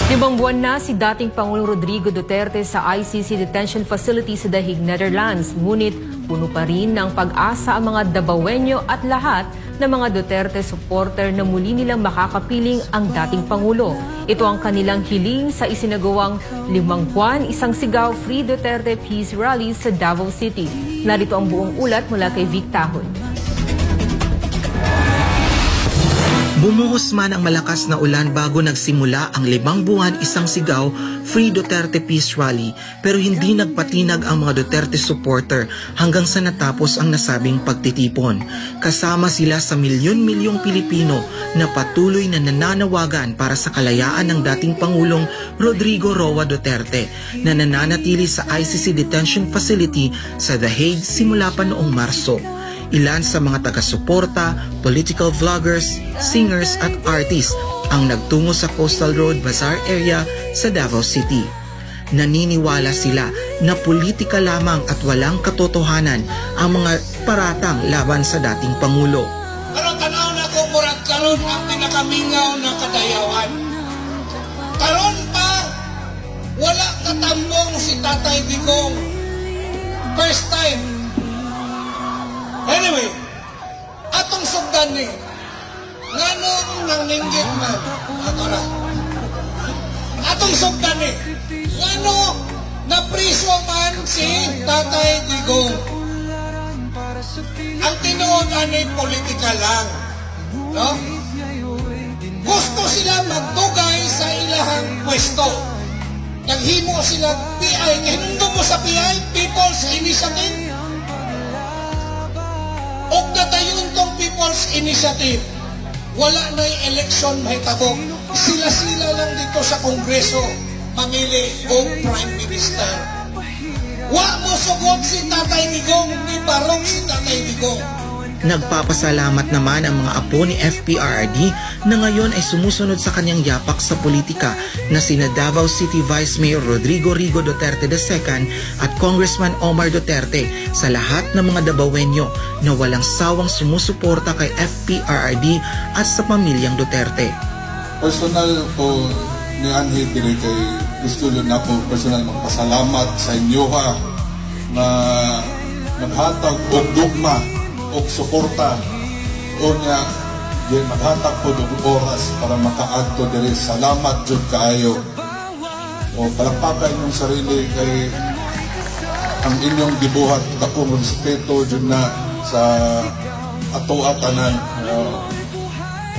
5 buwan na si dating Pangulong Rodrigo Duterte sa ICC Detention Facility sa The Hague, Netherlands. Ngunit puno pa rin ng pag-asa ang mga Dabawenyo at lahat ng mga Duterte supporter na muli nilang makakapiling ang dating Pangulo. Ito ang kanilang hiling sa isinagawang 5 buwan isang sigaw Free Duterte Peace Rally sa Davao City. Narito ang buong ulat mula kay Vic Tahon. Bumuhos man ang malakas na ulan bago nagsimula ang 5 buwan isang sigaw Free Duterte Peace Rally, pero hindi nagpatinag ang mga Duterte supporter hanggang sa natapos ang nasabing pagtitipon. Kasama sila sa milyon-milyong Pilipino na patuloy na nananawagan para sa kalayaan ng dating Pangulong Rodrigo Roa Duterte na nananatili sa ICC Detention Facility sa The Hague simula pa noong Marso. Ilan sa mga taga-suporta, political vloggers, singers at artists ang nagtungo sa Coastal Road Bazaar area sa Davao City. Naniniwala sila na politika lamang at walang katotohanan ang mga paratang laban sa dating Pangulo. Karon tanaw na ko murag karon ang pinakamingaw na kadayawan. Karon pa wala katambong si Tatay Digong. First time. Anyway, atong sugdan ni nganong nanginggit man akora. Atong sugdan ni ngano napriso man si Tatay Digong. Ang tinuod ani politika lang, no? Gusto sila magdugay sa ilahang pwesto. Naghimo sila PI, hinungdo mo sa PI, People's Initiative. Og natayon tong People's Initiative, wala na'y election mahitabo. Sila-sila lang dito sa Kongreso mamili og Prime Minister. Wa mo sugod si Tatay Digong, ni barong si Tatay Digong. Nagpapasalamat naman ang mga apo ni FPRRD na ngayon ay sumusunod sa kanyang yapak sa politika na sina Davao City Vice Mayor Rodrigo Rigo Duterte II at Congressman Omar Duterte sa lahat ng mga Dabawenyo na walang sawang sumusuporta kay FPRRD at sa pamilyang Duterte. Personal po ni Anhid diri kay gusto na po personal magpasalamat sa inyo ha na naghatag og dugma og suporta o niya din maghatag po og oras para makaadto diri. Salamat jud kaayo. O palakpakan inyong sarili kay ang inyong gibuhat dakong respeto jud na sa ato atanan.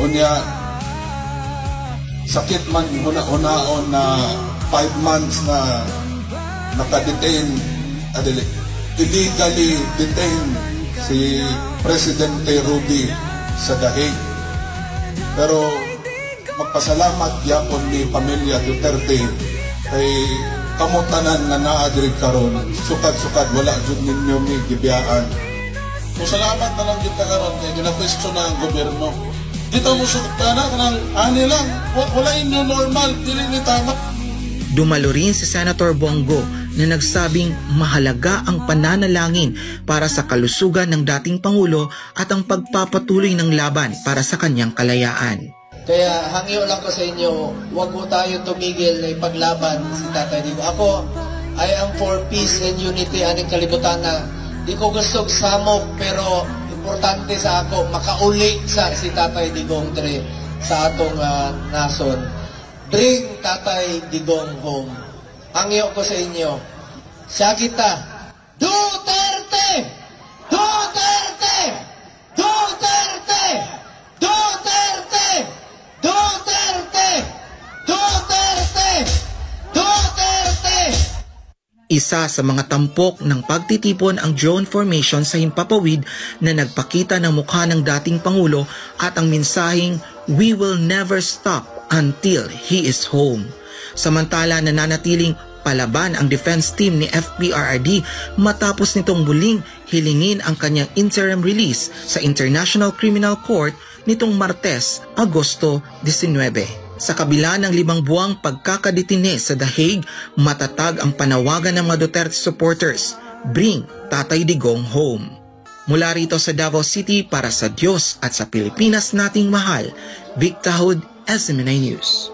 O niya sakit man una-unaon na 5 months na naka-detain, illegally detained si Presidente Rudy sa The Hague. Pero magpasalamat yapon ni pamilya Duterte kay kamutanan nga naa diri karon. Sukad-sukad wala jud ninyo ni gibiyaan. So salamat na lang kita karon kay gina-question na ang gobyerno. Dito mo sugtana kanang ani lang wala inyo normal dili ni tama. Dumalo rin si Senator Bongo na nagsabing mahalaga ang pananalangin para sa kalusugan ng dating Pangulo at ang pagpapatuloy ng laban para sa kanyang kalayaan. Kaya hangyo lang ko sa inyo, huwag mo tayo tumigil na ipaglaban si Tatay Digong. Ako, I am for peace and unity aning kalibutan na di ko gusto samok pero importante sa ako makauli sa si Tatay Digong dire sa atong nason. Bring Tatay Digong home. Hangyo ko sa inyo. Siya kita. Duterte! Duterte! Duterte! Duterte! Duterte! Duterte! Duterte! Isa sa mga tampok ng pagtitipon ang drone formation sa Himpapawid na nagpakita ng mukha ng dating Pangulo at ang mensaheng "We will never stop until he is home." Samantala nananatiling palaban ang defense team ni FPRRD matapos nitong muling hilingin ang kanyang interim release sa International Criminal Court nitong Martes, Agosto 19. Sa kabila ng 5 buwang pagkakadetine sa The Hague, matatag ang panawagan ng mga Duterte supporters, "Bring Tatay Digong home." Mula rito sa Davao City para sa Diyos at sa Pilipinas nating mahal, Vic Tahod, SMNI News.